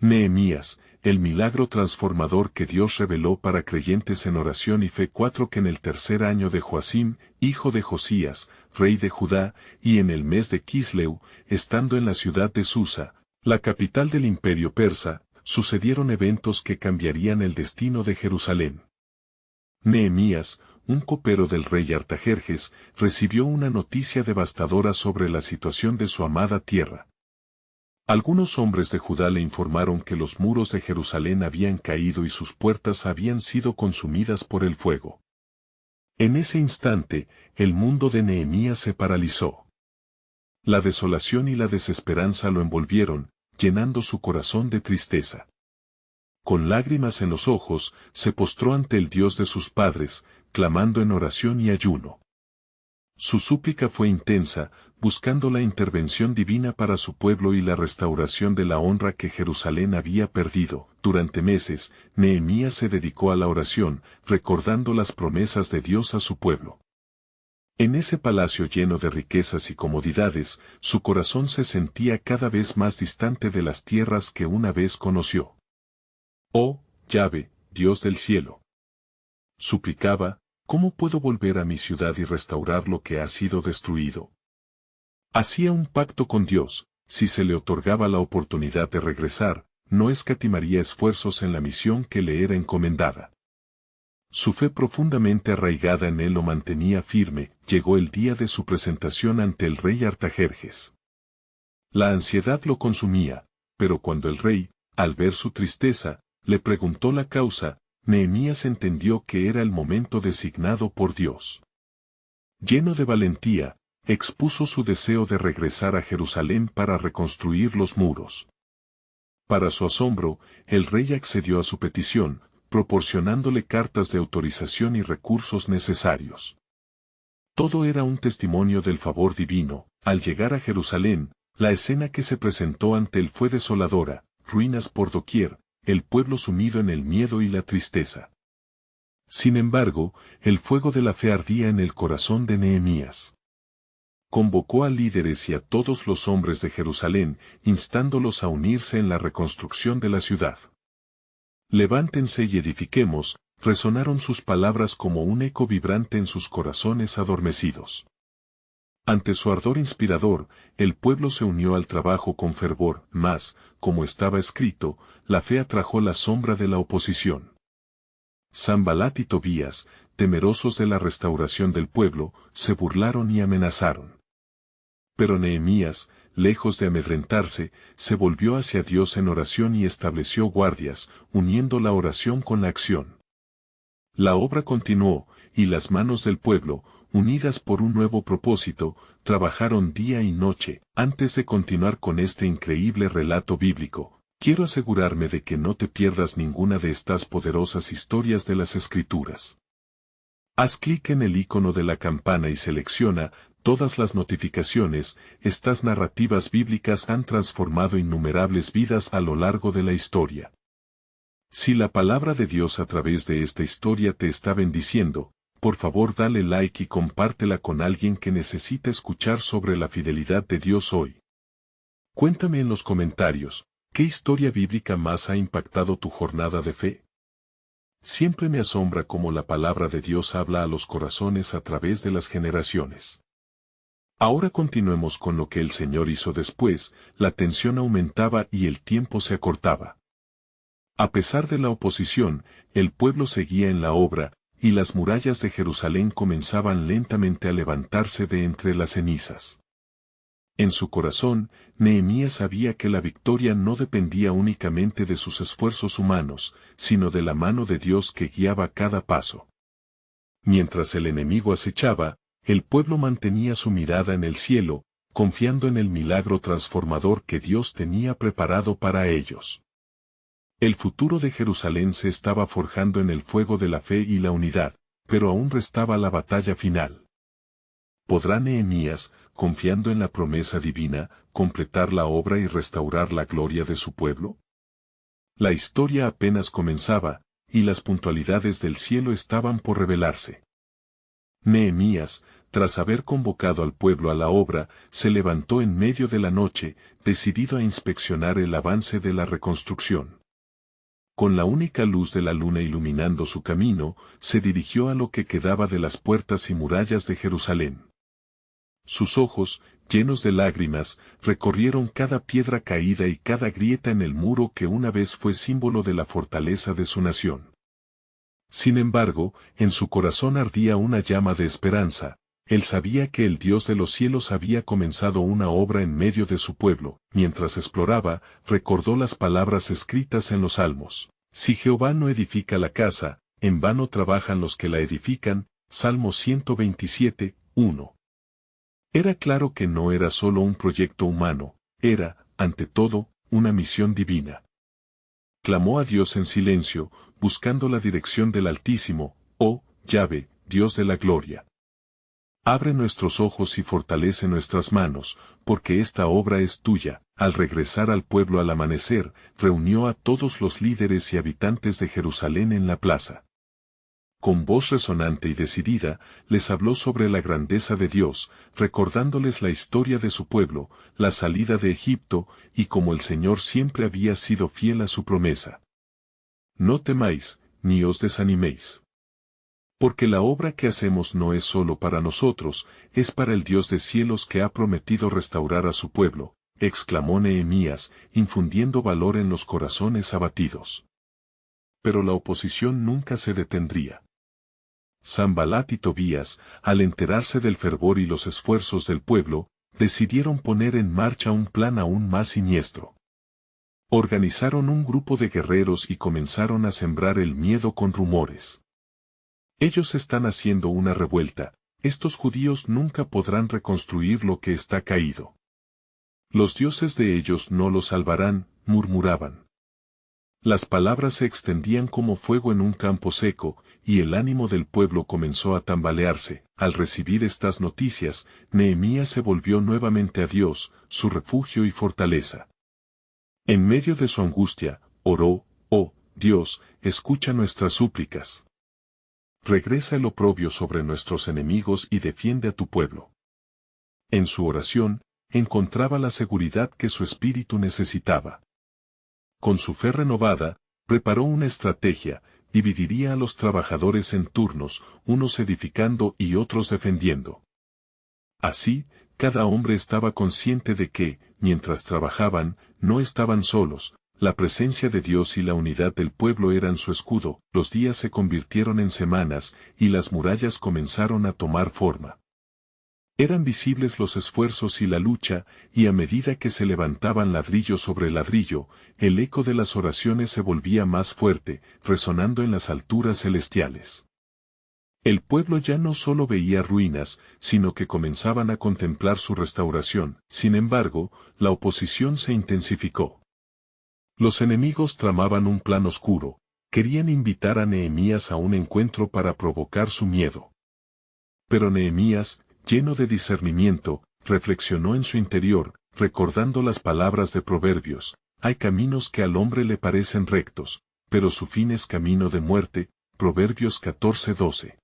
Nehemías, el milagro transformador que Dios reveló para creyentes en oración y fe. 4. Que en el tercer año de Joacim, hijo de Josías, rey de Judá, y en el mes de Quisleu, estando en la ciudad de Susa, la capital del imperio persa, sucedieron eventos que cambiarían el destino de Jerusalén. Nehemías, un copero del rey Artajerjes, recibió una noticia devastadora sobre la situación de su amada tierra. Algunos hombres de Judá le informaron que los muros de Jerusalén habían caído y sus puertas habían sido consumidas por el fuego. En ese instante, el mundo de Nehemías se paralizó. La desolación y la desesperanza lo envolvieron, llenando su corazón de tristeza. Con lágrimas en los ojos, se postró ante el Dios de sus padres, clamando en oración y ayuno. Su súplica fue intensa, buscando la intervención divina para su pueblo y la restauración de la honra que Jerusalén había perdido. Durante meses, Nehemías se dedicó a la oración, recordando las promesas de Dios a su pueblo. En ese palacio lleno de riquezas y comodidades, su corazón se sentía cada vez más distante de las tierras que una vez conoció. Oh, Yahvé, Dios del cielo, suplicaba, ¿cómo puedo volver a mi ciudad y restaurar lo que ha sido destruido? Hacía un pacto con Dios, si se le otorgaba la oportunidad de regresar, no escatimaría esfuerzos en la misión que le era encomendada. Su fe profundamente arraigada en él lo mantenía firme. Llegó el día de su presentación ante el rey Artajerjes. La ansiedad lo consumía, pero cuando el rey, al ver su tristeza, le preguntó la causa, Nehemías entendió que era el momento designado por Dios. Lleno de valentía, expuso su deseo de regresar a Jerusalén para reconstruir los muros. Para su asombro, el rey accedió a su petición, proporcionándole cartas de autorización y recursos necesarios. Todo era un testimonio del favor divino. Al llegar a Jerusalén, la escena que se presentó ante él fue desoladora, ruinas por doquier, el pueblo sumido en el miedo y la tristeza. Sin embargo, el fuego de la fe ardía en el corazón de Nehemías. Convocó a líderes y a todos los hombres de Jerusalén, instándolos a unirse en la reconstrucción de la ciudad. Levántense y edifiquemos, resonaron sus palabras como un eco vibrante en sus corazones adormecidos. Ante su ardor inspirador, el pueblo se unió al trabajo con fervor, mas, como estaba escrito, la fe atrajo la sombra de la oposición. Sanbalat y Tobías, temerosos de la restauración del pueblo, se burlaron y amenazaron. Pero Nehemías, lejos de amedrentarse, se volvió hacia Dios en oración y estableció guardias, uniendo la oración con la acción. La obra continuó, y las manos del pueblo, unidas por un nuevo propósito, trabajaron día y noche. Antes de continuar con este increíble relato bíblico, quiero asegurarme de que no te pierdas ninguna de estas poderosas historias de las Escrituras. Haz clic en el icono de la campana y selecciona todas las notificaciones. Estas narrativas bíblicas han transformado innumerables vidas a lo largo de la historia. Si la palabra de Dios a través de esta historia te está bendiciendo, por favor dale like y compártela con alguien que necesita escuchar sobre la fidelidad de Dios hoy. Cuéntame en los comentarios, ¿qué historia bíblica más ha impactado tu jornada de fe? Siempre me asombra cómo la palabra de Dios habla a los corazones a través de las generaciones. Ahora continuemos con lo que el Señor hizo después. La tensión aumentaba y el tiempo se acortaba. A pesar de la oposición, el pueblo seguía en la obra, y las murallas de Jerusalén comenzaban lentamente a levantarse de entre las cenizas. En su corazón, Nehemías sabía que la victoria no dependía únicamente de sus esfuerzos humanos, sino de la mano de Dios que guiaba cada paso. Mientras el enemigo acechaba, el pueblo mantenía su mirada en el cielo, confiando en el milagro transformador que Dios tenía preparado para ellos. El futuro de Jerusalén se estaba forjando en el fuego de la fe y la unidad, pero aún restaba la batalla final. ¿Podrá Nehemías, confiando en la promesa divina, completar la obra y restaurar la gloria de su pueblo? La historia apenas comenzaba, y las puntualidades del cielo estaban por revelarse. Nehemías, tras haber convocado al pueblo a la obra, se levantó en medio de la noche, decidido a inspeccionar el avance de la reconstrucción. Con la única luz de la luna iluminando su camino, se dirigió a lo que quedaba de las puertas y murallas de Jerusalén. Sus ojos, llenos de lágrimas, recorrieron cada piedra caída y cada grieta en el muro que una vez fue símbolo de la fortaleza de su nación. Sin embargo, en su corazón ardía una llama de esperanza. Él sabía que el Dios de los cielos había comenzado una obra en medio de su pueblo. Mientras exploraba, recordó las palabras escritas en los Salmos. Si Jehová no edifica la casa, en vano trabajan los que la edifican. Salmo 127, 1. Era claro que no era solo un proyecto humano, era, ante todo, una misión divina. Clamó a Dios en silencio, buscando la dirección del Altísimo, oh, Yahvé, Dios de la gloria. Abre nuestros ojos y fortalece nuestras manos, porque esta obra es tuya. Al regresar al pueblo al amanecer, reunió a todos los líderes y habitantes de Jerusalén en la plaza. Con voz resonante y decidida, les habló sobre la grandeza de Dios, recordándoles la historia de su pueblo, la salida de Egipto, y cómo el Señor siempre había sido fiel a su promesa. No temáis, ni os desaniméis. Porque la obra que hacemos no es solo para nosotros, es para el Dios de cielos que ha prometido restaurar a su pueblo, exclamó Nehemías, infundiendo valor en los corazones abatidos. Pero la oposición nunca se detendría. Sanbalat y Tobías, al enterarse del fervor y los esfuerzos del pueblo, decidieron poner en marcha un plan aún más siniestro. Organizaron un grupo de guerreros y comenzaron a sembrar el miedo con rumores. Ellos están haciendo una revuelta, estos judíos nunca podrán reconstruir lo que está caído. Los dioses de ellos no lo salvarán, murmuraban. Las palabras se extendían como fuego en un campo seco, y el ánimo del pueblo comenzó a tambalearse. Al recibir estas noticias, Nehemías se volvió nuevamente a Dios, su refugio y fortaleza. En medio de su angustia, oró, oh, Dios, escucha nuestras súplicas. Regresa el oprobio sobre nuestros enemigos y defiende a tu pueblo. En su oración, encontraba la seguridad que su espíritu necesitaba. Con su fe renovada, preparó una estrategia, dividiría a los trabajadores en turnos, unos edificando y otros defendiendo. Así, cada hombre estaba consciente de que, mientras trabajaban, no estaban solos, la presencia de Dios y la unidad del pueblo eran su escudo. Los días se convirtieron en semanas, y las murallas comenzaron a tomar forma. Eran visibles los esfuerzos y la lucha, y a medida que se levantaban ladrillo sobre ladrillo, el eco de las oraciones se volvía más fuerte, resonando en las alturas celestiales. El pueblo ya no solo veía ruinas, sino que comenzaban a contemplar su restauración. Sin embargo, la oposición se intensificó. Los enemigos tramaban un plan oscuro, querían invitar a Nehemías a un encuentro para provocar su miedo. Pero Nehemías, lleno de discernimiento, reflexionó en su interior, recordando las palabras de Proverbios: hay caminos que al hombre le parecen rectos, pero su fin es camino de muerte. Proverbios 14:12.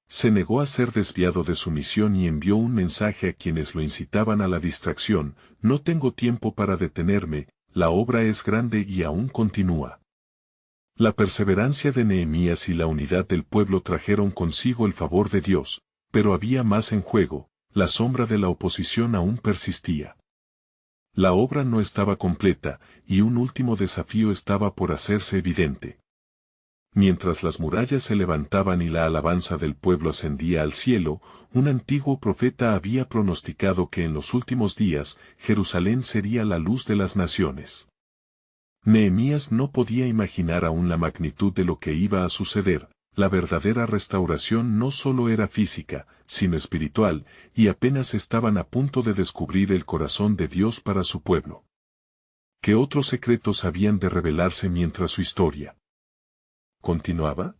Se negó a ser desviado de su misión y envió un mensaje a quienes lo incitaban a la distracción: no tengo tiempo para detenerme, la obra es grande y aún continúa. La perseverancia de Nehemías y la unidad del pueblo trajeron consigo el favor de Dios, pero había más en juego, la sombra de la oposición aún persistía. La obra no estaba completa, y un último desafío estaba por hacerse evidente. Mientras las murallas se levantaban y la alabanza del pueblo ascendía al cielo, un antiguo profeta había pronosticado que en los últimos días, Jerusalén sería la luz de las naciones. Nehemías no podía imaginar aún la magnitud de lo que iba a suceder. La verdadera restauración no solo era física, sino espiritual, y apenas estaban a punto de descubrir el corazón de Dios para su pueblo. ¿Qué otros secretos habían de revelarse mientras su historia continuaba?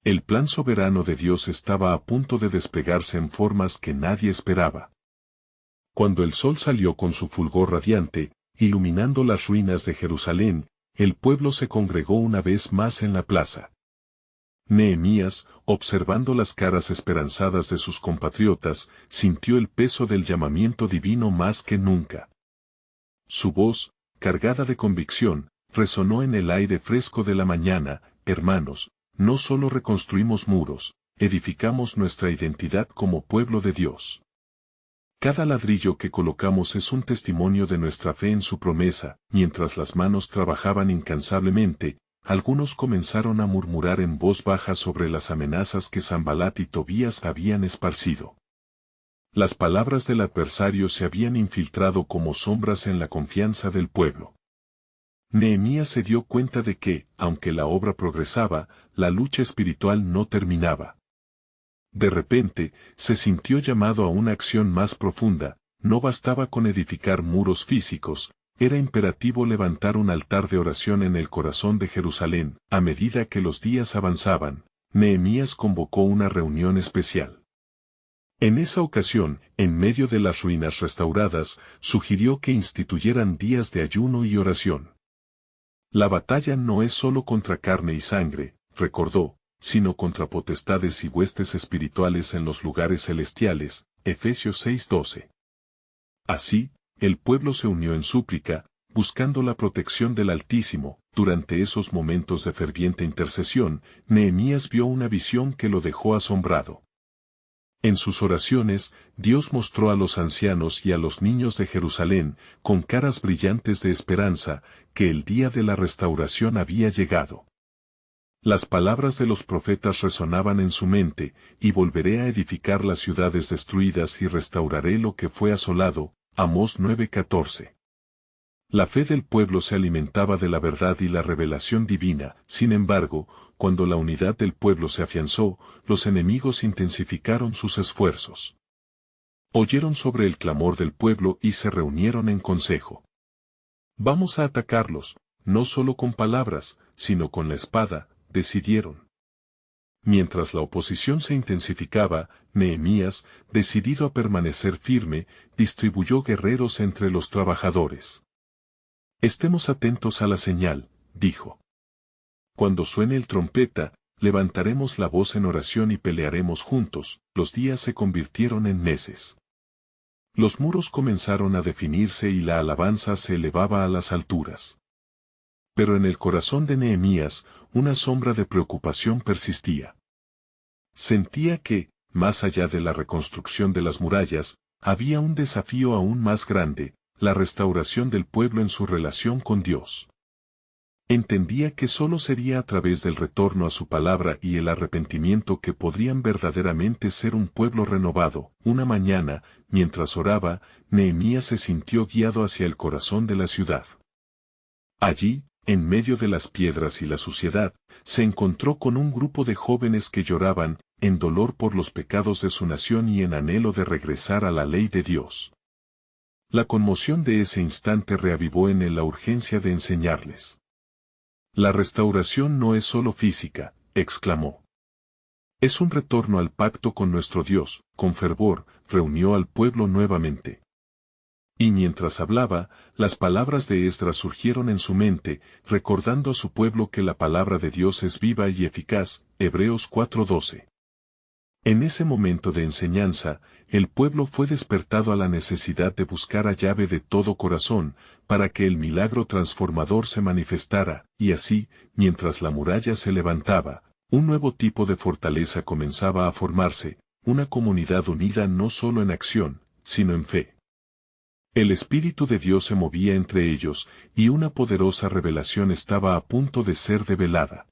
El plan soberano de Dios estaba a punto de desplegarse en formas que nadie esperaba. Cuando el sol salió con su fulgor radiante, iluminando las ruinas de Jerusalén, el pueblo se congregó una vez más en la plaza. Nehemías, observando las caras esperanzadas de sus compatriotas, sintió el peso del llamamiento divino más que nunca. Su voz, cargada de convicción, resonó en el aire fresco de la mañana: hermanos, no solo reconstruimos muros, edificamos nuestra identidad como pueblo de Dios. Cada ladrillo que colocamos es un testimonio de nuestra fe en su promesa. Mientras las manos trabajaban incansablemente, algunos comenzaron a murmurar en voz baja sobre las amenazas que Sanbalat y Tobías habían esparcido. Las palabras del adversario se habían infiltrado como sombras en la confianza del pueblo. Nehemías se dio cuenta de que, aunque la obra progresaba, la lucha espiritual no terminaba. De repente, se sintió llamado a una acción más profunda. No bastaba con edificar muros físicos, era imperativo levantar un altar de oración en el corazón de Jerusalén. A medida que los días avanzaban, Nehemías convocó una reunión especial. En esa ocasión, en medio de las ruinas restauradas, sugirió que instituyeran días de ayuno y oración. La batalla no es solo contra carne y sangre, recordó, sino contra potestades y huestes espirituales en los lugares celestiales. Efesios 6:12. Así, el pueblo se unió en súplica, buscando la protección del Altísimo. Durante esos momentos de ferviente intercesión, Nehemías vio una visión que lo dejó asombrado. En sus oraciones, Dios mostró a los ancianos y a los niños de Jerusalén, con caras brillantes de esperanza, que el día de la restauración había llegado. Las palabras de los profetas resonaban en su mente: y volveré a edificar las ciudades destruidas y restauraré lo que fue asolado. Amós 9:14. La fe del pueblo se alimentaba de la verdad y la revelación divina. Sin embargo, cuando la unidad del pueblo se afianzó, los enemigos intensificaron sus esfuerzos. Oyeron sobre el clamor del pueblo y se reunieron en consejo. Vamos a atacarlos, no solo con palabras, sino con la espada, decidieron. Mientras la oposición se intensificaba, Nehemías, decidido a permanecer firme, distribuyó guerreros entre los trabajadores. Estemos atentos a la señal, dijo. Cuando suene el trompeta, levantaremos la voz en oración y pelearemos juntos. Los días se convirtieron en meses. Los muros comenzaron a definirse y la alabanza se elevaba a las alturas. Pero en el corazón de Nehemías, una sombra de preocupación persistía. Sentía que, más allá de la reconstrucción de las murallas, había un desafío aún más grande: la restauración del pueblo en su relación con Dios. Entendía que solo sería a través del retorno a su palabra y el arrepentimiento que podrían verdaderamente ser un pueblo renovado. Una mañana, mientras oraba, Nehemías se sintió guiado hacia el corazón de la ciudad. Allí, en medio de las piedras y la suciedad, se encontró con un grupo de jóvenes que lloraban, en dolor por los pecados de su nación y en anhelo de regresar a la ley de Dios. La conmoción de ese instante reavivó en él la urgencia de enseñarles. La restauración no es solo física, exclamó. Es un retorno al pacto con nuestro Dios. Con fervor, reunió al pueblo nuevamente. Y mientras hablaba, las palabras de Esdras surgieron en su mente, recordando a su pueblo que la palabra de Dios es viva y eficaz. Hebreos 4:12. En ese momento de enseñanza, el pueblo fue despertado a la necesidad de buscar a Yahvé de todo corazón, para que el milagro transformador se manifestara. Y así, mientras la muralla se levantaba, un nuevo tipo de fortaleza comenzaba a formarse, una comunidad unida no solo en acción, sino en fe. El Espíritu de Dios se movía entre ellos, y una poderosa revelación estaba a punto de ser develada.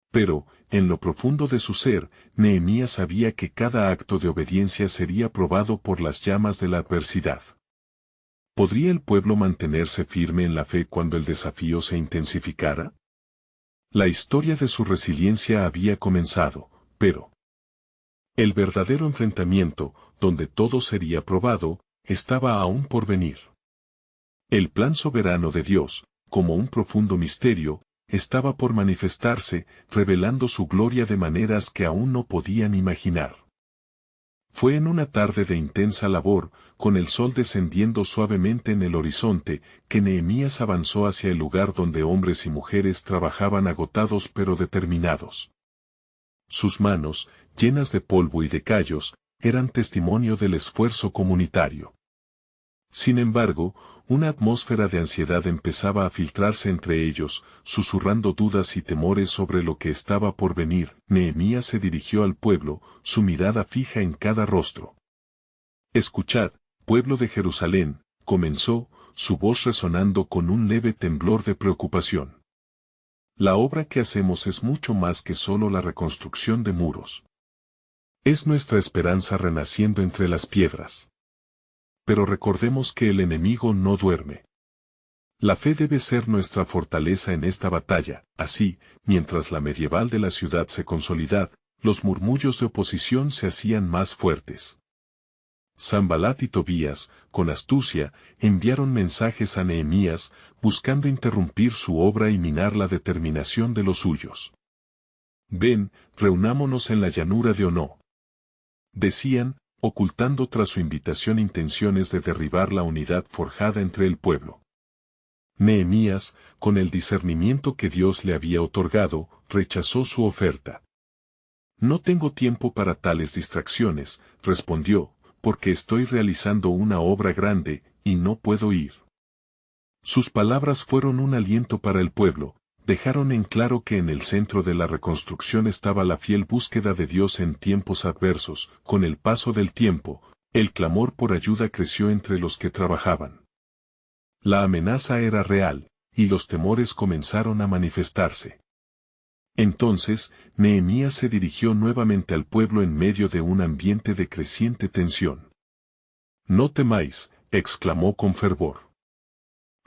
Pero, en lo profundo de su ser, Nehemías sabía que cada acto de obediencia sería probado por las llamas de la adversidad. ¿Podría el pueblo mantenerse firme en la fe cuando el desafío se intensificara? La historia de su resiliencia había comenzado, pero el verdadero enfrentamiento, donde todo sería probado, estaba aún por venir. El plan soberano de Dios, como un profundo misterio, estaba por manifestarse, revelando su gloria de maneras que aún no podían imaginar. Fue en una tarde de intensa labor, con el sol descendiendo suavemente en el horizonte, que Nehemías avanzó hacia el lugar donde hombres y mujeres trabajaban agotados pero determinados. Sus manos, llenas de polvo y de callos, eran testimonio del esfuerzo comunitario. Sin embargo, una atmósfera de ansiedad empezaba a filtrarse entre ellos, susurrando dudas y temores sobre lo que estaba por venir. Nehemías se dirigió al pueblo, su mirada fija en cada rostro. «Escuchad, pueblo de Jerusalén», comenzó, su voz resonando con un leve temblor de preocupación. «La obra que hacemos es mucho más que solo la reconstrucción de muros. Es nuestra esperanza renaciendo entre las piedras. Pero recordemos que el enemigo no duerme. La fe debe ser nuestra fortaleza en esta batalla. Así, mientras la medieval de la ciudad se consolidaba, los murmullos de oposición se hacían más fuertes. Sanbalat y Tobías, con astucia, enviaron mensajes a Nehemías, buscando interrumpir su obra y minar la determinación de los suyos. «Ven, reunámonos en la llanura de Ono», decían, ocultando tras su invitación intenciones de derribar la unidad forjada entre el pueblo. Nehemías, con el discernimiento que Dios le había otorgado, rechazó su oferta. «No tengo tiempo para tales distracciones», respondió, «porque estoy realizando una obra grande, y no puedo ir». Sus palabras fueron un aliento para el pueblo, dejaron en claro que en el centro de la reconstrucción estaba la fiel búsqueda de Dios en tiempos adversos. Con el paso del tiempo, el clamor por ayuda creció entre los que trabajaban. La amenaza era real, y los temores comenzaron a manifestarse. Entonces, Nehemías se dirigió nuevamente al pueblo en medio de un ambiente de creciente tensión. «No temáis», exclamó con fervor.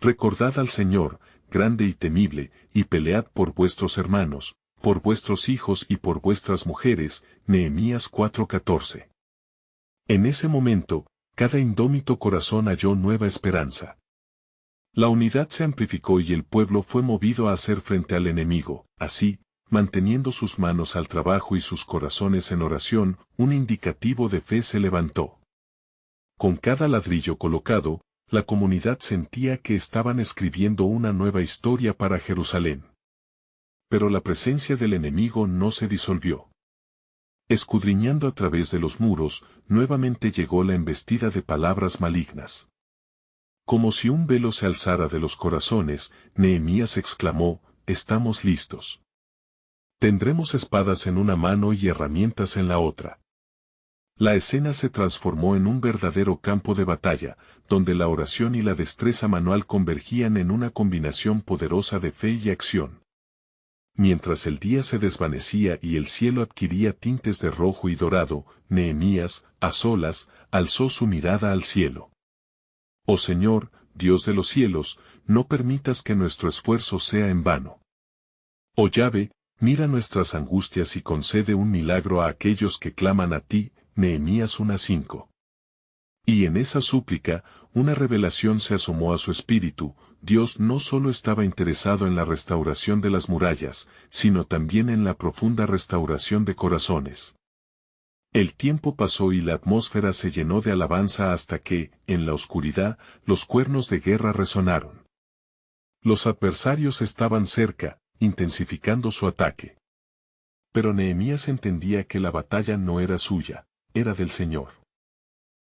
«Recordad al Señor, grande y temible, y pelead por vuestros hermanos, por vuestros hijos y por vuestras mujeres». Nehemías 4:14. En ese momento, cada indómito corazón halló nueva esperanza. La unidad se amplificó y el pueblo fue movido a hacer frente al enemigo. Así, manteniendo sus manos al trabajo y sus corazones en oración, un indicativo de fe se levantó. Con cada ladrillo colocado, la comunidad sentía que estaban escribiendo una nueva historia para Jerusalén. Pero la presencia del enemigo no se disolvió. Escudriñando a través de los muros, nuevamente llegó la embestida de palabras malignas. Como si un velo se alzara de los corazones, Nehemías exclamó: «Estamos listos. Tendremos espadas en una mano y herramientas en la otra». La escena se transformó en un verdadero campo de batalla, donde la oración y la destreza manual convergían en una combinación poderosa de fe y acción. Mientras el día se desvanecía y el cielo adquiría tintes de rojo y dorado, Nehemías, a solas, alzó su mirada al cielo. «Oh Señor, Dios de los cielos, no permitas que nuestro esfuerzo sea en vano. Oh Yahvé, mira nuestras angustias y concede un milagro a aquellos que claman a ti». Nehemías 1:5. Y en esa súplica, una revelación se asomó a su espíritu. Dios no solo estaba interesado en la restauración de las murallas, sino también en la profunda restauración de corazones. El tiempo pasó y la atmósfera se llenó de alabanza hasta que, en la oscuridad, los cuernos de guerra resonaron. Los adversarios estaban cerca, intensificando su ataque. Pero Nehemías entendía que la batalla no era suya, era del Señor.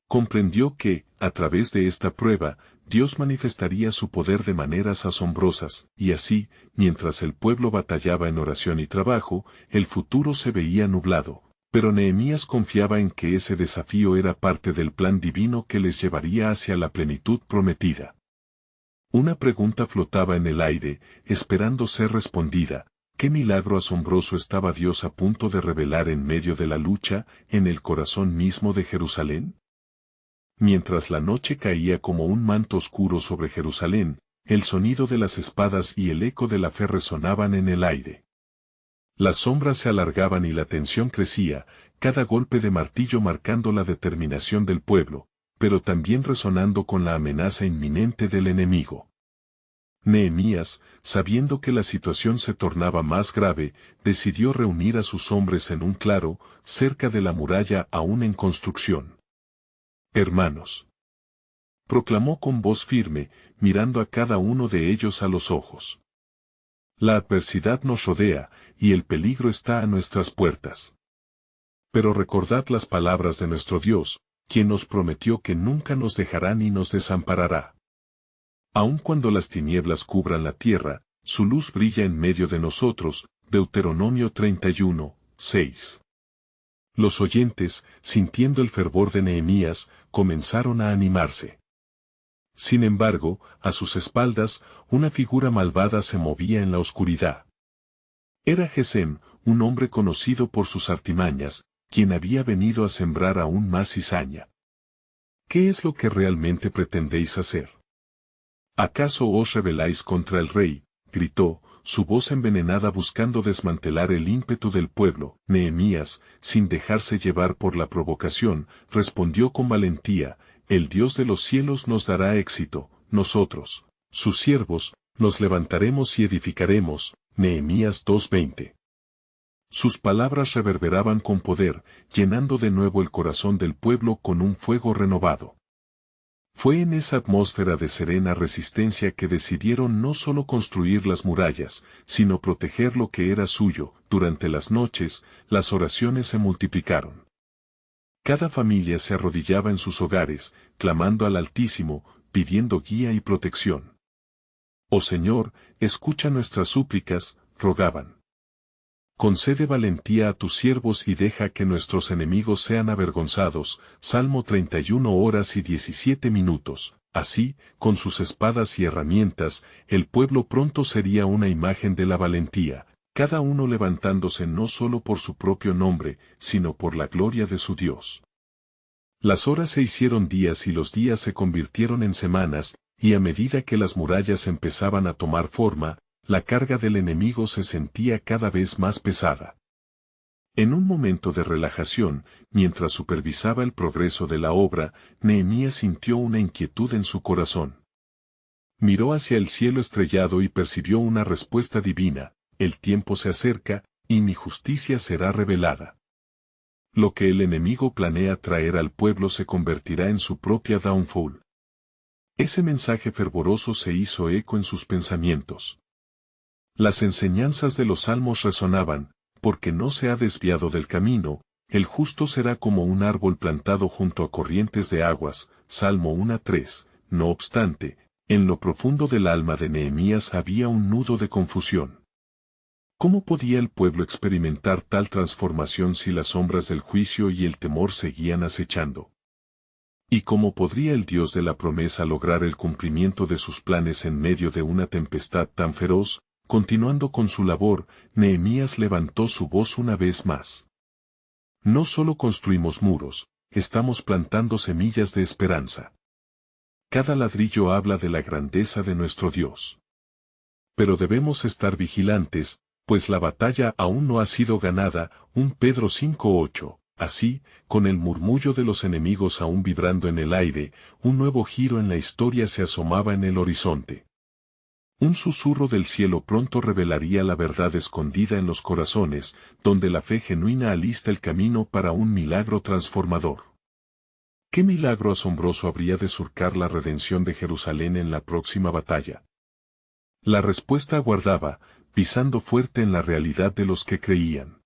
Comprendió que, a través de esta prueba, Dios manifestaría su poder de maneras asombrosas, y así, mientras el pueblo batallaba en oración y trabajo, el futuro se veía nublado. Pero Nehemías confiaba en que ese desafío era parte del plan divino que les llevaría hacia la plenitud prometida. Una pregunta flotaba en el aire, esperando ser respondida: ¿qué milagro asombroso estaba Dios a punto de revelar en medio de la lucha, en el corazón mismo de Jerusalén? Mientras la noche caía como un manto oscuro sobre Jerusalén, el sonido de las espadas y el eco de la fe resonaban en el aire. Las sombras se alargaban y la tensión crecía, cada golpe de martillo marcando la determinación del pueblo, pero también resonando con la amenaza inminente del enemigo. Nehemías, sabiendo que la situación se tornaba más grave, decidió reunir a sus hombres en un claro, cerca de la muralla aún en construcción. «Hermanos», proclamó con voz firme, mirando a cada uno de ellos a los ojos. La adversidad nos rodea, y el peligro está a nuestras puertas. Pero recordad las palabras de nuestro Dios, quien nos prometió que nunca nos dejará ni nos desamparará. Aun cuando las tinieblas cubran la tierra, su luz brilla en medio de nosotros. Deuteronomio 31, 6. Los oyentes, sintiendo el fervor de Nehemías, comenzaron a animarse. Sin embargo, a sus espaldas, una figura malvada se movía en la oscuridad. Era Gesem, un hombre conocido por sus artimañas, quien había venido a sembrar aún más cizaña. ¿Qué es lo que realmente pretendéis hacer? ¿Acaso os rebeláis contra el rey? Gritó, su voz envenenada buscando desmantelar el ímpetu del pueblo. Nehemías, sin dejarse llevar por la provocación, respondió con valentía: el Dios de los cielos nos dará éxito, nosotros, sus siervos, nos levantaremos y edificaremos. Nehemías 2:20. Sus palabras reverberaban con poder, llenando de nuevo el corazón del pueblo con un fuego renovado. Fue en esa atmósfera de serena resistencia que decidieron no solo construir las murallas, sino proteger lo que era suyo. Durante las noches, las oraciones se multiplicaron. Cada familia se arrodillaba en sus hogares, clamando al Altísimo, pidiendo guía y protección. Oh Señor, escucha nuestras súplicas, rogaban. Concede valentía a tus siervos y deja que nuestros enemigos sean avergonzados. Salmo 31 horas y 17 minutos. Así, con sus espadas y herramientas, el pueblo pronto sería una imagen de la valentía, cada uno levantándose no solo por su propio nombre, sino por la gloria de su Dios. Las horas se hicieron días y los días se convirtieron en semanas, y a medida que las murallas empezaban a tomar forma, la carga del enemigo se sentía cada vez más pesada. En un momento de relajación, mientras supervisaba el progreso de la obra, Nehemías sintió una inquietud en su corazón. Miró hacia el cielo estrellado y percibió una respuesta divina: el tiempo se acerca, y mi justicia será revelada. Lo que el enemigo planea traer al pueblo se convertirá en su propia downfall. Ese mensaje fervoroso se hizo eco en sus pensamientos. Las enseñanzas de los salmos resonaban: porque no se ha desviado del camino, el justo será como un árbol plantado junto a corrientes de aguas. Salmo 1:3. No obstante, en lo profundo del alma de Nehemías había un nudo de confusión. ¿Cómo podía el pueblo experimentar tal transformación si las sombras del juicio y el temor seguían acechando? ¿Y cómo podría el Dios de la promesa lograr el cumplimiento de sus planes en medio de una tempestad tan feroz? Continuando con su labor, Nehemías levantó su voz una vez más. No solo construimos muros, estamos plantando semillas de esperanza. Cada ladrillo habla de la grandeza de nuestro Dios. Pero debemos estar vigilantes, pues la batalla aún no ha sido ganada. 1 Pedro 5:8. Así, con el murmullo de los enemigos aún vibrando en el aire, un nuevo giro en la historia se asomaba en el horizonte. Un susurro del cielo pronto revelaría la verdad escondida en los corazones, donde la fe genuina alista el camino para un milagro transformador. ¿Qué milagro asombroso habría de surcar la redención de Jerusalén en la próxima batalla? La respuesta aguardaba, pisando fuerte en la realidad de los que creían.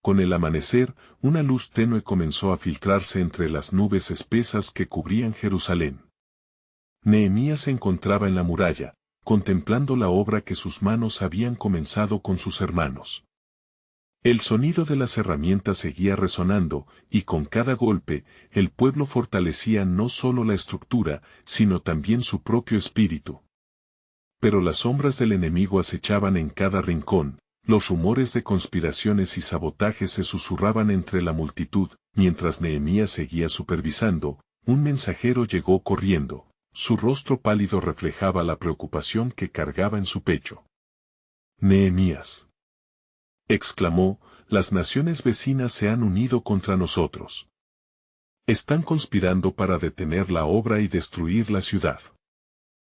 Con el amanecer, una luz tenue comenzó a filtrarse entre las nubes espesas que cubrían Jerusalén. Nehemías se encontraba en la muralla, contemplando la obra que sus manos habían comenzado con sus hermanos. El sonido de las herramientas seguía resonando, y con cada golpe, el pueblo fortalecía no solo la estructura, sino también su propio espíritu. Pero las sombras del enemigo acechaban en cada rincón, los rumores de conspiraciones y sabotajes se susurraban entre la multitud. Mientras Nehemías seguía supervisando, un mensajero llegó corriendo. Su rostro pálido reflejaba la preocupación que cargaba en su pecho. Nehemías, exclamó, las naciones vecinas se han unido contra nosotros. Están conspirando para detener la obra y destruir la ciudad.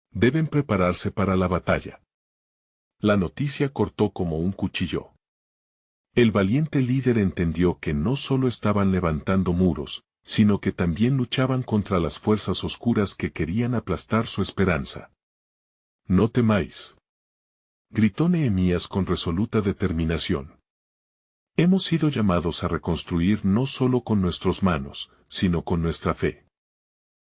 Deben prepararse para la batalla. La noticia cortó como un cuchillo. El valiente líder entendió que no solo estaban levantando muros, sino que también luchaban contra las fuerzas oscuras que querían aplastar su esperanza. No temáis. gritó Nehemías con resoluta determinación. Hemos sido llamados a reconstruir no solo con nuestras manos, sino con nuestra fe.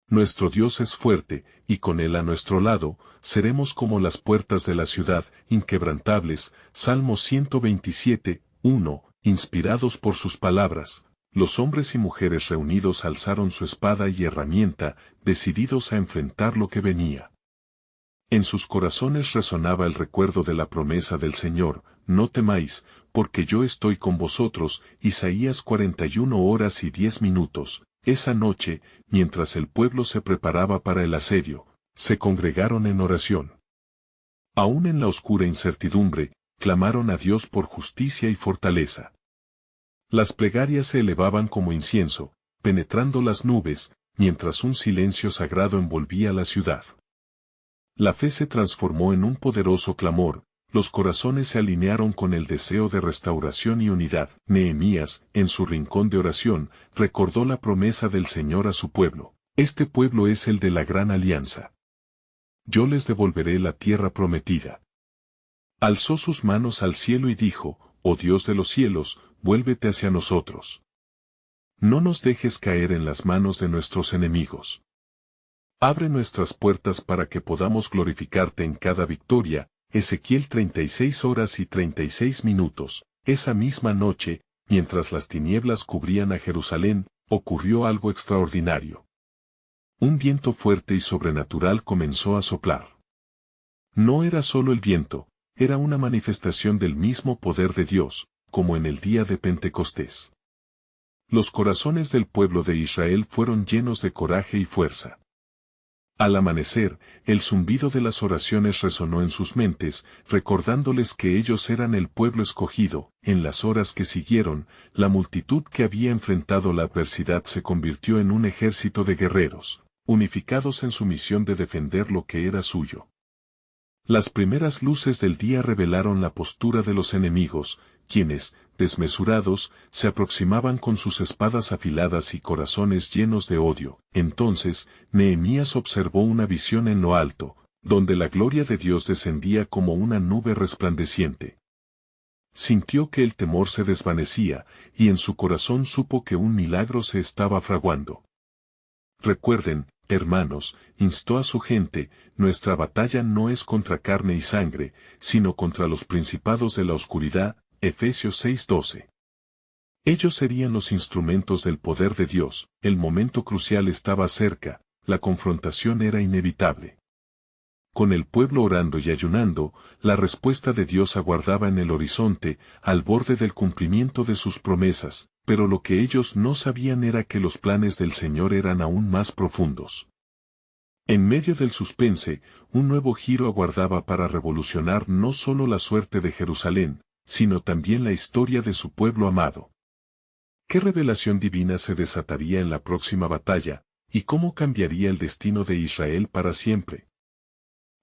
Nuestro Dios es fuerte, y con Él a nuestro lado, seremos como las puertas de la ciudad, inquebrantables. Salmo 127, 1. Inspirados por sus palabras, los hombres y mujeres reunidos alzaron su espada y herramienta, decididos a enfrentar lo que venía. En sus corazones resonaba el recuerdo de la promesa del Señor: no temáis, porque yo estoy con vosotros. Isaías 41:10. Esa noche, mientras el pueblo se preparaba para el asedio, se congregaron en oración. Aún en la oscura incertidumbre, clamaron a Dios por justicia y fortaleza. Las plegarias se elevaban como incienso, penetrando las nubes, mientras un silencio sagrado envolvía la ciudad. La fe se transformó en un poderoso clamor, los corazones se alinearon con el deseo de restauración y unidad. Nehemías, en su rincón de oración, recordó la promesa del Señor a su pueblo: este pueblo es el de la gran alianza. Yo les devolveré la tierra prometida. Alzó sus manos al cielo y dijo: oh Dios de los cielos, vuélvete hacia nosotros. No nos dejes caer en las manos de nuestros enemigos. Abre nuestras puertas para que podamos glorificarte en cada victoria. Ezequiel 36:36. Esa misma noche, mientras las tinieblas cubrían a Jerusalén, ocurrió algo extraordinario. Un viento fuerte y sobrenatural comenzó a soplar. No era solo el viento, era una manifestación del mismo poder de Dios, como en el día de Pentecostés. Los corazones del pueblo de Israel fueron llenos de coraje y fuerza. Al amanecer, el zumbido de las oraciones resonó en sus mentes, recordándoles que ellos eran el pueblo escogido. En las horas que siguieron, la multitud que había enfrentado la adversidad se convirtió en un ejército de guerreros, unificados en su misión de defender lo que era suyo. Las primeras luces del día revelaron la postura de los enemigos, quienes, desmesurados, se aproximaban con sus espadas afiladas y corazones llenos de odio. Entonces, Nehemías observó una visión en lo alto, donde la gloria de Dios descendía como una nube resplandeciente. Sintió que el temor se desvanecía, y en su corazón supo que un milagro se estaba fraguando. Recuerden, hermanos, instó a su gente, nuestra batalla no es contra carne y sangre, sino contra los principados de la oscuridad. Efesios 6:12. Ellos serían los instrumentos del poder de Dios. El momento crucial estaba cerca, la confrontación era inevitable. Con el pueblo orando y ayunando, la respuesta de Dios aguardaba en el horizonte, al borde del cumplimiento de sus promesas, pero lo que ellos no sabían era que los planes del Señor eran aún más profundos. En medio del suspense, un nuevo giro aguardaba para revolucionar no solo la suerte de Jerusalén, sino también la historia de su pueblo amado. ¿Qué revelación divina se desataría en la próxima batalla, y cómo cambiaría el destino de Israel para siempre?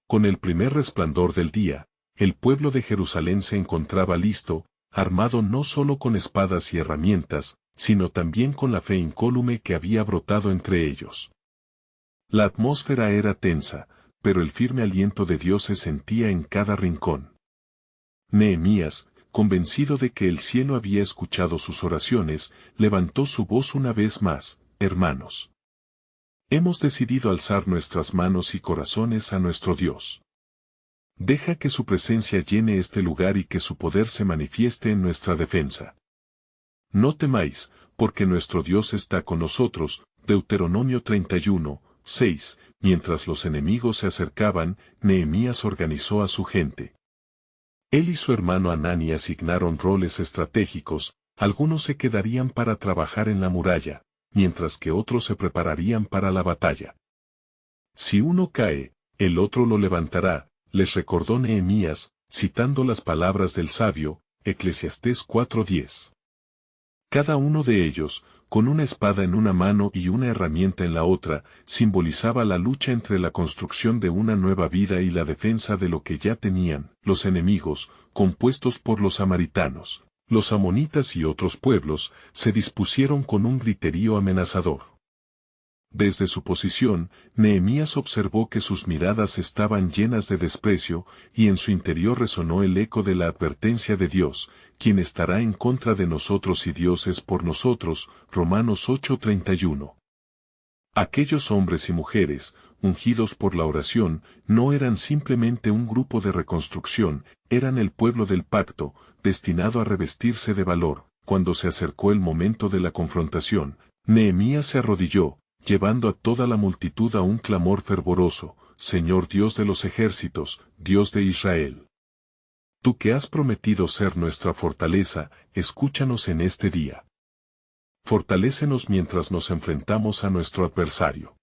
Con el primer resplandor del día, el pueblo de Jerusalén se encontraba listo, armado no solo con espadas y herramientas, sino también con la fe incólume que había brotado entre ellos. La atmósfera era tensa, pero el firme aliento de Dios se sentía en cada rincón. Nehemías, convencido de que el cielo había escuchado sus oraciones, levantó su voz una vez más: hermanos, hemos decidido alzar nuestras manos y corazones a nuestro Dios. Deja que su presencia llene este lugar y que su poder se manifieste en nuestra defensa. No temáis, porque nuestro Dios está con nosotros. Deuteronomio 31:6. Mientras los enemigos se acercaban, Nehemías organizó a su gente. Él y su hermano Hanani asignaron roles estratégicos: algunos se quedarían para trabajar en la muralla, mientras que otros se prepararían para la batalla. Si uno cae, el otro lo levantará, les recordó Nehemías, citando las palabras del sabio, Eclesiastés 4:10. Cada uno de ellos, con una espada en una mano y una herramienta en la otra, simbolizaba la lucha entre la construcción de una nueva vida y la defensa de lo que ya tenían. Los enemigos, compuestos por los samaritanos, los amonitas y otros pueblos, se dispusieron con un griterío amenazador. Desde su posición, Nehemías observó que sus miradas estaban llenas de desprecio, y en su interior resonó el eco de la advertencia de Dios, quien estará en contra de nosotros si Dios es por nosotros. Romanos 8:31. Aquellos hombres y mujeres, ungidos por la oración, no eran simplemente un grupo de reconstrucción, eran el pueblo del pacto, destinado a revestirse de valor. Cuando se acercó el momento de la confrontación, Nehemías se arrodilló, llevando a toda la multitud a un clamor fervoroso: Señor Dios de los ejércitos, Dios de Israel. Tú que has prometido ser nuestra fortaleza, escúchanos en este día. Fortalécenos mientras nos enfrentamos a nuestro adversario.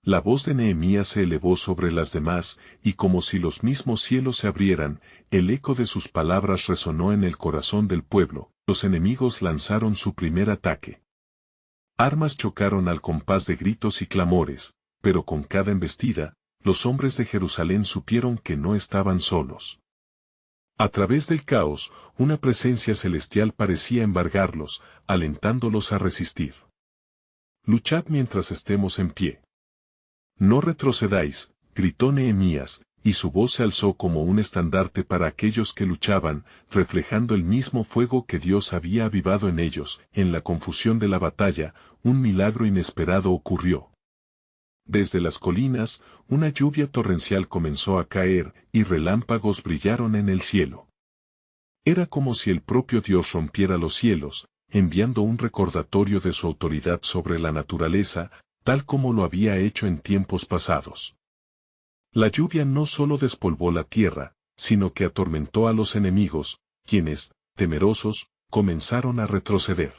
La voz de Nehemías se elevó sobre las demás, y como si los mismos cielos se abrieran, el eco de sus palabras resonó en el corazón del pueblo. Los enemigos lanzaron su primer ataque. Armas chocaron al compás de gritos y clamores, pero con cada embestida, los hombres de Jerusalén supieron que no estaban solos. A través del caos, una presencia celestial parecía embargarlos, alentándolos a resistir. Luchad mientras estemos en pie. No retrocedáis, gritó Nehemías, y su voz se alzó como un estandarte para aquellos que luchaban, reflejando el mismo fuego que Dios había avivado en ellos. En la confusión de la batalla, un milagro inesperado ocurrió. Desde las colinas, una lluvia torrencial comenzó a caer, y relámpagos brillaron en el cielo. Era como si el propio Dios rompiera los cielos, enviando un recordatorio de su autoridad sobre la naturaleza, tal como lo había hecho en tiempos pasados. La lluvia no solo despolvó la tierra, sino que atormentó a los enemigos, quienes, temerosos, comenzaron a retroceder.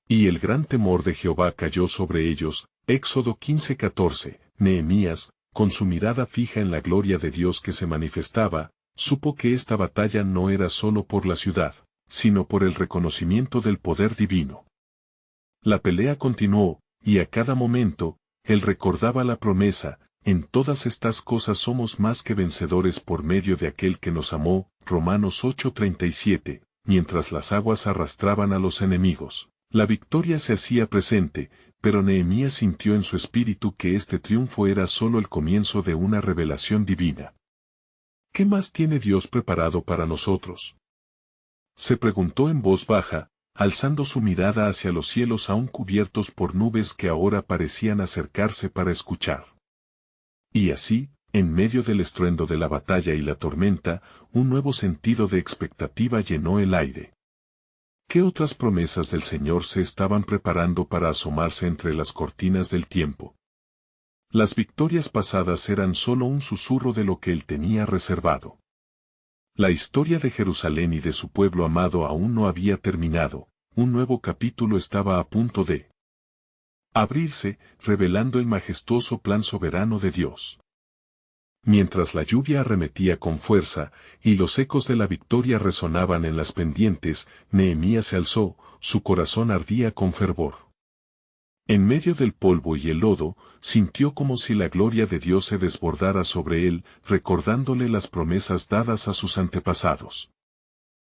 Y el gran temor de Jehová cayó sobre ellos. Éxodo 15:14. Nehemías, con su mirada fija en la gloria de Dios que se manifestaba, supo que esta batalla no era solo por la ciudad, sino por el reconocimiento del poder divino. La pelea continuó, y a cada momento, él recordaba la promesa: en todas estas cosas somos más que vencedores por medio de aquel que nos amó. Romanos 8:37. Mientras las aguas arrastraban a los enemigos, la victoria se hacía presente, pero Nehemías sintió en su espíritu que este triunfo era solo el comienzo de una revelación divina. ¿Qué más tiene Dios preparado para nosotros?, se preguntó en voz baja, alzando su mirada hacia los cielos aún cubiertos por nubes que ahora parecían acercarse para escuchar. Y así, en medio del estruendo de la batalla y la tormenta, un nuevo sentido de expectativa llenó el aire. ¿Qué otras promesas del Señor se estaban preparando para asomarse entre las cortinas del tiempo? Las victorias pasadas eran solo un susurro de lo que Él tenía reservado. La historia de Jerusalén y de su pueblo amado aún no había terminado. Un nuevo capítulo estaba a punto de abrirse, revelando el majestuoso plan soberano de Dios. Mientras la lluvia arremetía con fuerza, y los ecos de la victoria resonaban en las pendientes, Nehemías se alzó, su corazón ardía con fervor. En medio del polvo y el lodo, sintió como si la gloria de Dios se desbordara sobre él, recordándole las promesas dadas a sus antepasados.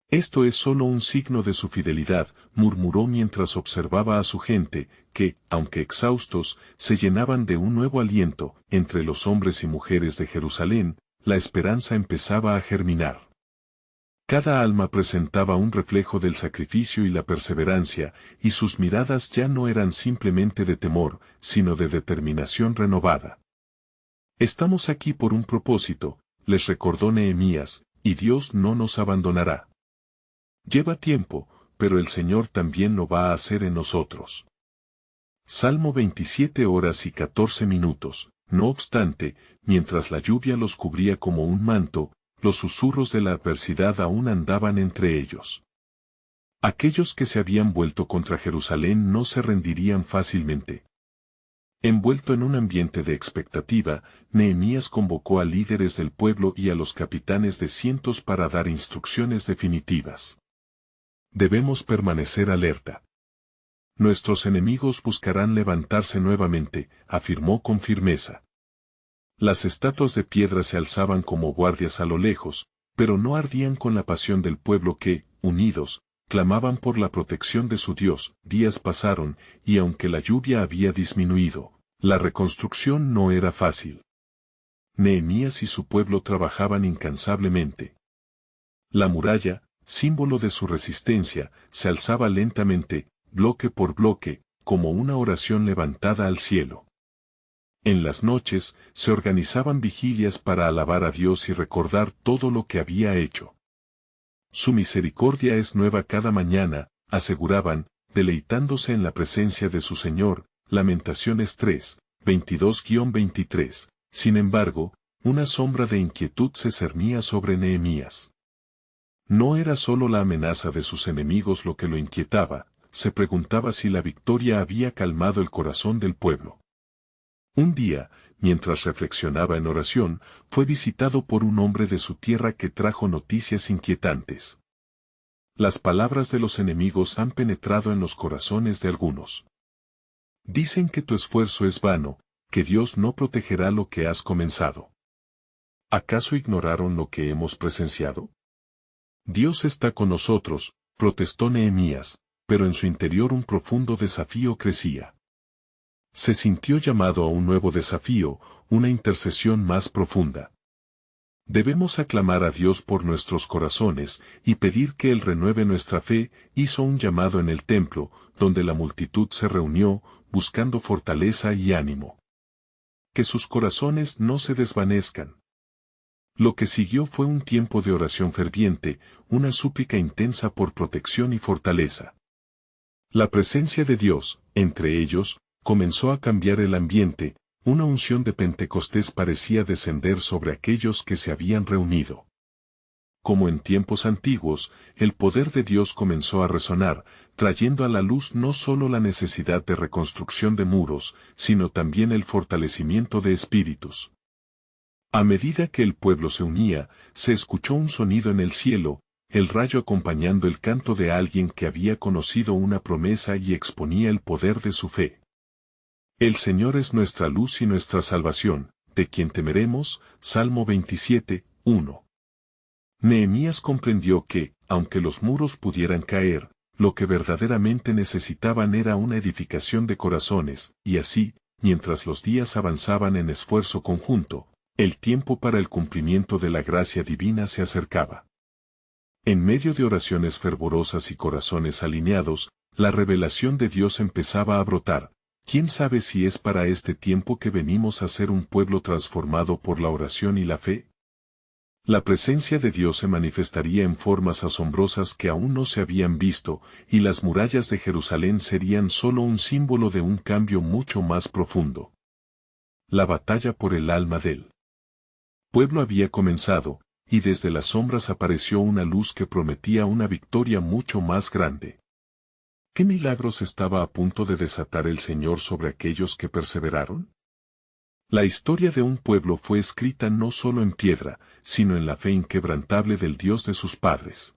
Esto es solo un signo de su fidelidad, murmuró mientras observaba a su gente, que, aunque exhaustos, se llenaban de un nuevo aliento. Entre los hombres y mujeres de Jerusalén, la esperanza empezaba a germinar. Cada alma presentaba un reflejo del sacrificio y la perseverancia, y sus miradas ya no eran simplemente de temor, sino de determinación renovada. Estamos aquí por un propósito, les recordó Nehemías, y Dios no nos abandonará. Lleva tiempo, pero el Señor también lo va a hacer en nosotros. Salmo 27:14. No obstante, mientras la lluvia los cubría como un manto, los susurros de la adversidad aún andaban entre ellos. Aquellos que se habían vuelto contra Jerusalén no se rendirían fácilmente. Envuelto en un ambiente de expectativa, Nehemías convocó a líderes del pueblo y a los capitanes de cientos para dar instrucciones definitivas. Debemos permanecer alerta. Nuestros enemigos buscarán levantarse nuevamente, afirmó con firmeza. Las estatuas de piedra se alzaban como guardias a lo lejos, pero no ardían con la pasión del pueblo que, unidos, clamaban por la protección de su Dios. Días pasaron, y aunque la lluvia había disminuido, la reconstrucción no era fácil. Nehemías y su pueblo trabajaban incansablemente. La muralla, símbolo de su resistencia, se alzaba lentamente, bloque por bloque, como una oración levantada al cielo. En las noches, se organizaban vigilias para alabar a Dios y recordar todo lo que había hecho. Su misericordia es nueva cada mañana, aseguraban, deleitándose en la presencia de su Señor. Lamentaciones 3, 22-23. Sin embargo, una sombra de inquietud se cernía sobre Nehemías. No era solo la amenaza de sus enemigos lo que lo inquietaba, se preguntaba si la victoria había calmado el corazón del pueblo. Un día, mientras reflexionaba en oración, fue visitado por un hombre de su tierra que trajo noticias inquietantes. Las palabras de los enemigos han penetrado en los corazones de algunos. Dicen que tu esfuerzo es vano, que Dios no protegerá lo que has comenzado. ¿Acaso ignoraron lo que hemos presenciado? Dios está con nosotros, protestó Nehemías, pero en su interior un profundo desafío crecía. Se sintió llamado a un nuevo desafío, una intercesión más profunda. Debemos aclamar a Dios por nuestros corazones y pedir que Él renueve nuestra fe. Hizo un llamado en el templo, donde la multitud se reunió, buscando fortaleza y ánimo. Que sus corazones no se desvanezcan. Lo que siguió fue un tiempo de oración ferviente, una súplica intensa por protección y fortaleza. La presencia de Dios, entre ellos, comenzó a cambiar el ambiente. Una unción de Pentecostés parecía descender sobre aquellos que se habían reunido. Como en tiempos antiguos, el poder de Dios comenzó a resonar, trayendo a la luz no solo la necesidad de reconstrucción de muros, sino también el fortalecimiento de espíritus. A medida que el pueblo se unía, se escuchó un sonido en el cielo, el rayo acompañando el canto de alguien que había conocido una promesa y exponía el poder de su fe. El Señor es nuestra luz y nuestra salvación, ¿de quien temeremos? Salmo 27, 1. Nehemías comprendió que, aunque los muros pudieran caer, lo que verdaderamente necesitaban era una edificación de corazones, y así, mientras los días avanzaban en esfuerzo conjunto, el tiempo para el cumplimiento de la gracia divina se acercaba. En medio de oraciones fervorosas y corazones alineados, la revelación de Dios empezaba a brotar. ¿Quién sabe si es para este tiempo que venimos a ser un pueblo transformado por la oración y la fe? La presencia de Dios se manifestaría en formas asombrosas que aún no se habían visto, y las murallas de Jerusalén serían solo un símbolo de un cambio mucho más profundo. La batalla por el alma del pueblo había comenzado, y desde las sombras apareció una luz que prometía una victoria mucho más grande. ¿Qué milagros estaba a punto de desatar el Señor sobre aquellos que perseveraron? La historia de un pueblo fue escrita no solo en piedra, sino en la fe inquebrantable del Dios de sus padres.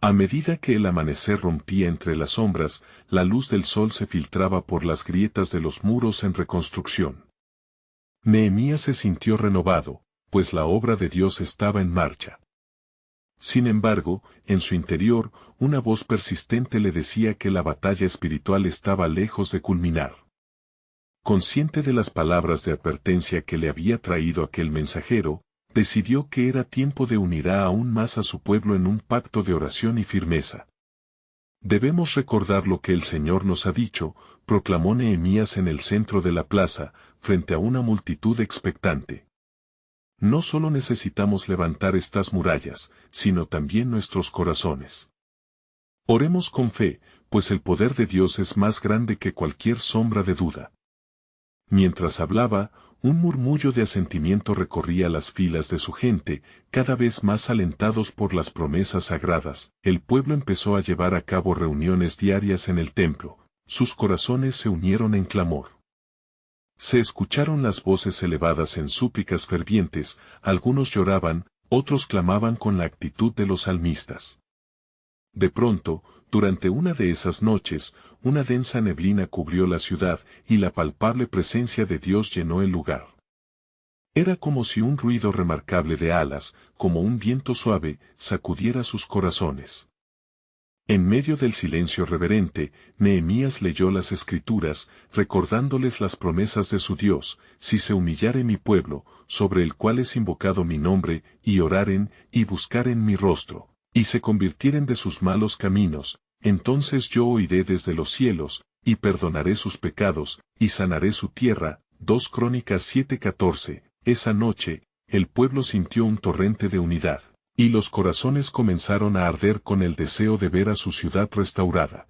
A medida que el amanecer rompía entre las sombras, la luz del sol se filtraba por las grietas de los muros en reconstrucción. Nehemías se sintió renovado, pues la obra de Dios estaba en marcha. Sin embargo, en su interior, una voz persistente le decía que la batalla espiritual estaba lejos de culminar. Consciente de las palabras de advertencia que le había traído aquel mensajero, decidió que era tiempo de unir aún más a su pueblo en un pacto de oración y firmeza. Debemos recordar lo que el Señor nos ha dicho, proclamó Nehemías en el centro de la plaza, frente a una multitud expectante. No solo necesitamos levantar estas murallas, sino también nuestros corazones. Oremos con fe, pues el poder de Dios es más grande que cualquier sombra de duda. Mientras hablaba, un murmullo de asentimiento recorría las filas de su gente, cada vez más alentados por las promesas sagradas. El pueblo empezó a llevar a cabo reuniones diarias en el templo, sus corazones se unieron en clamor. Se escucharon las voces elevadas en súplicas fervientes, algunos lloraban, otros clamaban con la actitud de los salmistas. De pronto, durante una de esas noches, una densa neblina cubrió la ciudad, y la palpable presencia de Dios llenó el lugar. Era como si un ruido remarcable de alas, como un viento suave, sacudiera sus corazones. En medio del silencio reverente, Nehemías leyó las Escrituras, recordándoles las promesas de su Dios: si se humillare mi pueblo, sobre el cual es invocado mi nombre, y oraren, y buscaren mi rostro, y se convirtieren de sus malos caminos, entonces yo oiré desde los cielos, y perdonaré sus pecados, y sanaré su tierra. 2 Crónicas 7:14. Esa noche, el pueblo sintió un torrente de unidad, y los corazones comenzaron a arder con el deseo de ver a su ciudad restaurada.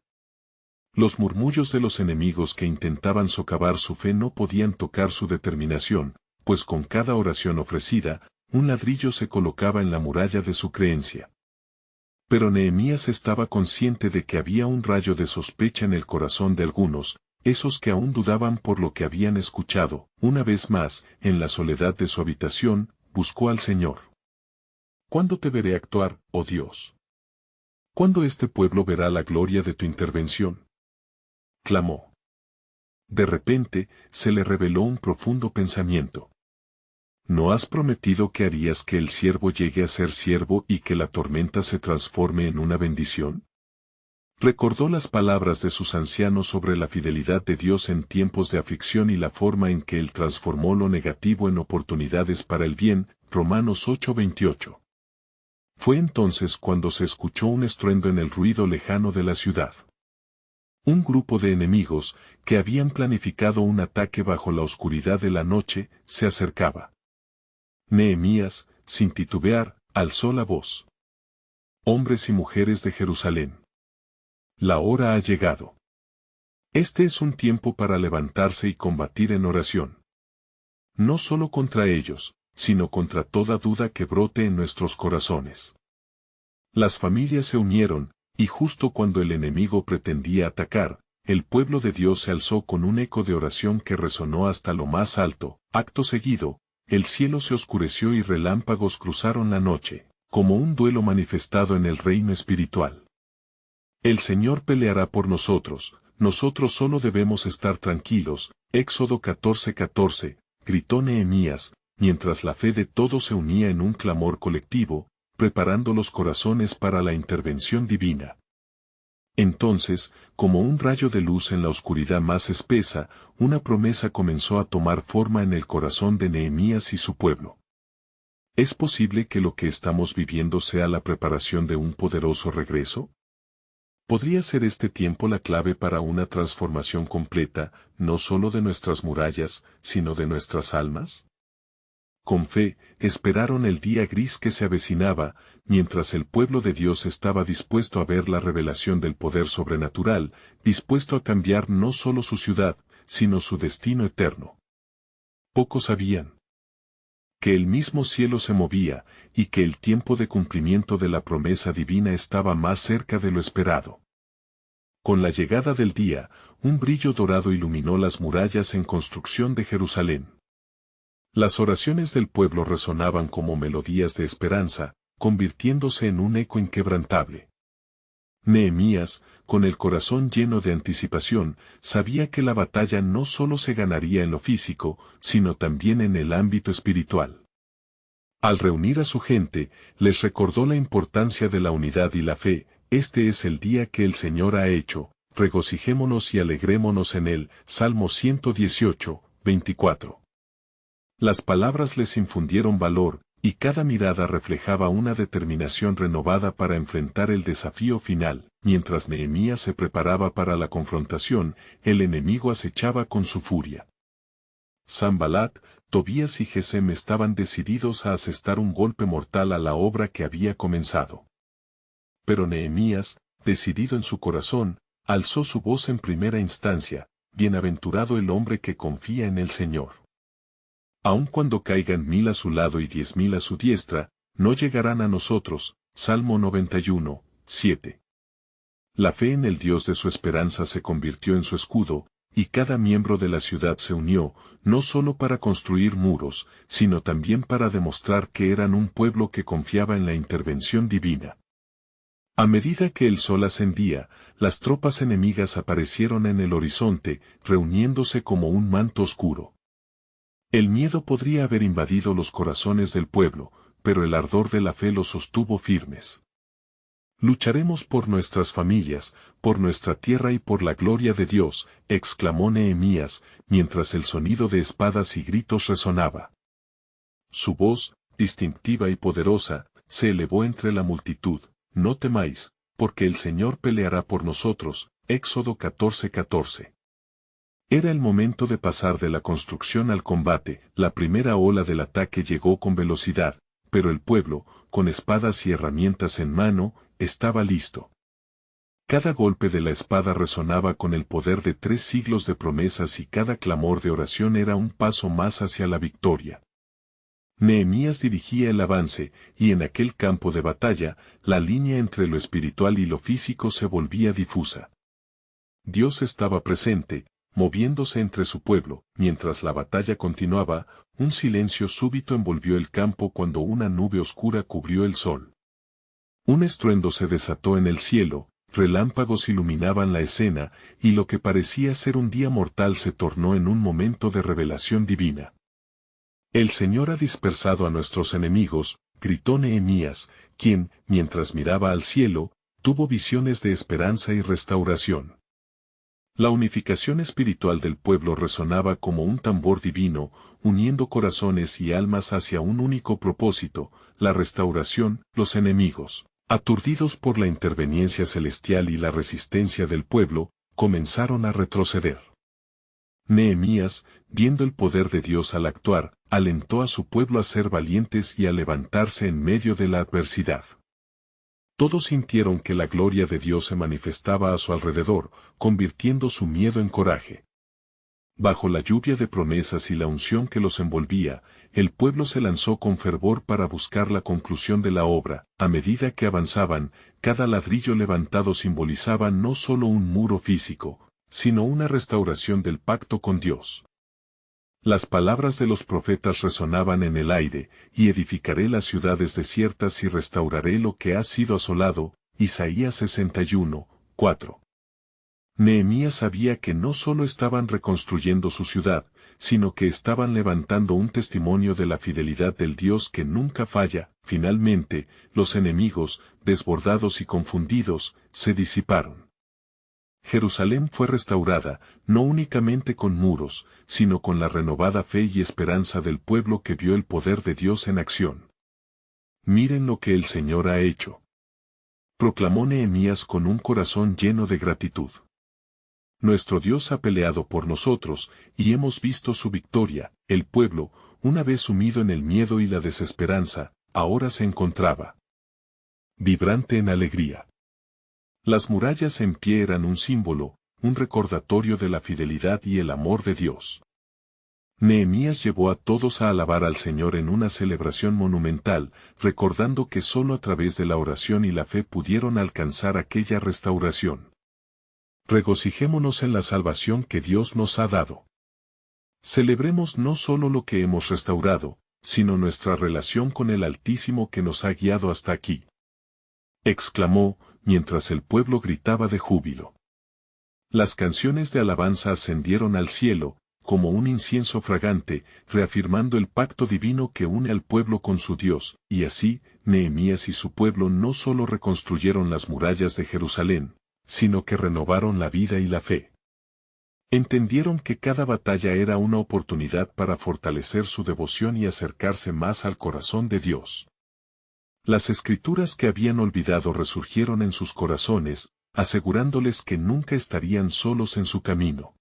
Los murmullos de los enemigos que intentaban socavar su fe no podían tocar su determinación, pues con cada oración ofrecida, un ladrillo se colocaba en la muralla de su creencia. Pero Nehemías estaba consciente de que había un rayo de sospecha en el corazón de algunos, esos que aún dudaban por lo que habían escuchado. Una vez más, en la soledad de su habitación, buscó al Señor. ¿Cuándo te veré actuar, oh Dios? ¿Cuándo este pueblo verá la gloria de tu intervención? Clamó. De repente, se le reveló un profundo pensamiento. ¿No has prometido que harías que el siervo llegue a ser siervo y que la tormenta se transforme en una bendición? Recordó las palabras de sus ancianos sobre la fidelidad de Dios en tiempos de aflicción y la forma en que Él transformó lo negativo en oportunidades para el bien. Romanos 8:28. Fue entonces cuando se escuchó un estruendo en el ruido lejano de la ciudad. Un grupo de enemigos, que habían planificado un ataque bajo la oscuridad de la noche, se acercaba. Nehemías, sin titubear, alzó la voz. Hombres y mujeres de Jerusalén. La hora ha llegado. Este es un tiempo para levantarse y combatir en oración. No solo contra ellos, sino contra toda duda que brote en nuestros corazones. Las familias se unieron, y justo cuando el enemigo pretendía atacar, el pueblo de Dios se alzó con un eco de oración que resonó hasta lo más alto. Acto seguido, el cielo se oscureció y relámpagos cruzaron la noche, como un duelo manifestado en el reino espiritual. El Señor peleará por nosotros solo debemos estar tranquilos. Éxodo 14:14, gritó Nehemías, mientras la fe de todos se unía en un clamor colectivo, preparando los corazones para la intervención divina. Entonces, como un rayo de luz en la oscuridad más espesa, una promesa comenzó a tomar forma en el corazón de Nehemías y su pueblo. ¿Es posible que lo que estamos viviendo sea la preparación de un poderoso regreso? ¿Podría ser este tiempo la clave para una transformación completa, no solo de nuestras murallas, sino de nuestras almas? Con fe, esperaron el día gris que se avecinaba, mientras el pueblo de Dios estaba dispuesto a ver la revelación del poder sobrenatural, dispuesto a cambiar no solo su ciudad, sino su destino eterno. Pocos sabían que el mismo cielo se movía, y que el tiempo de cumplimiento de la promesa divina estaba más cerca de lo esperado. Con la llegada del día, un brillo dorado iluminó las murallas en construcción de Jerusalén. Las oraciones del pueblo resonaban como melodías de esperanza, convirtiéndose en un eco inquebrantable. Nehemías, con el corazón lleno de anticipación, sabía que la batalla no solo se ganaría en lo físico, sino también en el ámbito espiritual. Al reunir a su gente, les recordó la importancia de la unidad y la fe. Este es el día que el Señor ha hecho, regocijémonos y alegrémonos en él. Salmo 118:24. Las palabras les infundieron valor, y cada mirada reflejaba una determinación renovada para enfrentar el desafío final. Mientras Nehemías se preparaba para la confrontación, el enemigo acechaba con su furia. Sanbalat, Tobías y Gesem estaban decididos a asestar un golpe mortal a la obra que había comenzado. Pero Nehemías, decidido en su corazón, alzó su voz en primera instancia: bienaventurado el hombre que confía en el Señor. Aun cuando caigan 1000 a su lado y 10.000 a su diestra, no llegarán a nosotros. Salmo 91:7. La fe en el Dios de su esperanza se convirtió en su escudo, y cada miembro de la ciudad se unió, no solo para construir muros, sino también para demostrar que eran un pueblo que confiaba en la intervención divina. A medida que el sol ascendía, las tropas enemigas aparecieron en el horizonte, reuniéndose como un manto oscuro. El miedo podría haber invadido los corazones del pueblo, pero el ardor de la fe los sostuvo firmes. Lucharemos por nuestras familias, por nuestra tierra y por la gloria de Dios, exclamó Nehemías, mientras el sonido de espadas y gritos resonaba. Su voz, distintiva y poderosa, se elevó entre la multitud. No temáis, porque el Señor peleará por nosotros. Éxodo 14:14. Era el momento de pasar de la construcción al combate. La primera ola del ataque llegó con velocidad, pero el pueblo, con espadas y herramientas en mano, estaba listo. Cada golpe de la espada resonaba con el poder de 3 siglos de promesas y cada clamor de oración era un paso más hacia la victoria. Nehemías dirigía el avance, y en aquel campo de batalla, la línea entre lo espiritual y lo físico se volvía difusa. Dios estaba presente, moviéndose entre su pueblo. Mientras la batalla continuaba, un silencio súbito envolvió el campo cuando una nube oscura cubrió el sol. Un estruendo se desató en el cielo, relámpagos iluminaban la escena, y lo que parecía ser un día mortal se tornó en un momento de revelación divina. El Señor ha dispersado a nuestros enemigos, gritó Nehemías, quien, mientras miraba al cielo, tuvo visiones de esperanza y restauración. La unificación espiritual del pueblo resonaba como un tambor divino, uniendo corazones y almas hacia un único propósito, la restauración. Los enemigos, aturdidos por la interveniencia celestial y la resistencia del pueblo, comenzaron a retroceder. Nehemías, viendo el poder de Dios al actuar, alentó a su pueblo a ser valientes y a levantarse en medio de la adversidad. Todos sintieron que la gloria de Dios se manifestaba a su alrededor, convirtiendo su miedo en coraje. Bajo la lluvia de promesas y la unción que los envolvía, el pueblo se lanzó con fervor para buscar la conclusión de la obra. A medida que avanzaban, cada ladrillo levantado simbolizaba no solo un muro físico, sino una restauración del pacto con Dios. Las palabras de los profetas resonaban en el aire, y edificaré las ciudades desiertas y restauraré lo que ha sido asolado. Isaías 61:4. Nehemías sabía que no solo estaban reconstruyendo su ciudad, sino que estaban levantando un testimonio de la fidelidad del Dios que nunca falla. Finalmente, los enemigos, desbordados y confundidos, se disiparon. Jerusalén fue restaurada, no únicamente con muros, sino con la renovada fe y esperanza del pueblo que vio el poder de Dios en acción. Miren lo que el Señor ha hecho, proclamó Nehemías con un corazón lleno de gratitud. Nuestro Dios ha peleado por nosotros, y hemos visto su victoria. El pueblo, una vez sumido en el miedo y la desesperanza, ahora se encontraba vibrante en alegría. Las murallas en pie eran un símbolo, un recordatorio de la fidelidad y el amor de Dios. Nehemías llevó a todos a alabar al Señor en una celebración monumental, recordando que sólo a través de la oración y la fe pudieron alcanzar aquella restauración. Regocijémonos en la salvación que Dios nos ha dado. Celebremos no solo lo que hemos restaurado, sino nuestra relación con el Altísimo que nos ha guiado hasta aquí. Exclamó, mientras el pueblo gritaba de júbilo. Las canciones de alabanza ascendieron al cielo, como un incienso fragante, reafirmando el pacto divino que une al pueblo con su Dios, y así, Nehemías y su pueblo no solo reconstruyeron las murallas de Jerusalén, sino que renovaron la vida y la fe. Entendieron que cada batalla era una oportunidad para fortalecer su devoción y acercarse más al corazón de Dios. Las escrituras que habían olvidado resurgieron en sus corazones, asegurándoles que nunca estarían solos en su camino.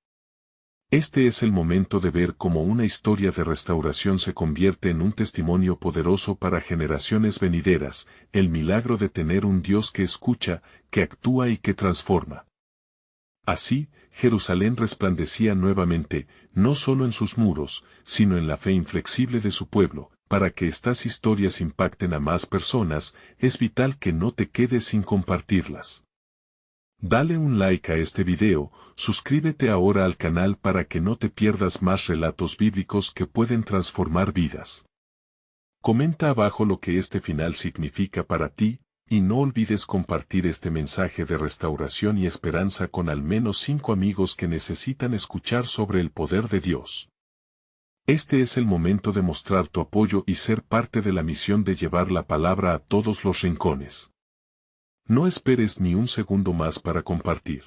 Este es el momento de ver cómo una historia de restauración se convierte en un testimonio poderoso para generaciones venideras, el milagro de tener un Dios que escucha, que actúa y que transforma. Así, Jerusalén resplandecía nuevamente, no solo en sus muros, sino en la fe inflexible de su pueblo. Para que estas historias impacten a más personas, es vital que no te quedes sin compartirlas. Dale un like a este video, suscríbete ahora al canal para que no te pierdas más relatos bíblicos que pueden transformar vidas. Comenta abajo lo que este final significa para ti, y no olvides compartir este mensaje de restauración y esperanza con al menos 5 amigos que necesitan escuchar sobre el poder de Dios. Este es el momento de mostrar tu apoyo y ser parte de la misión de llevar la palabra a todos los rincones. No esperes ni un segundo más para compartir.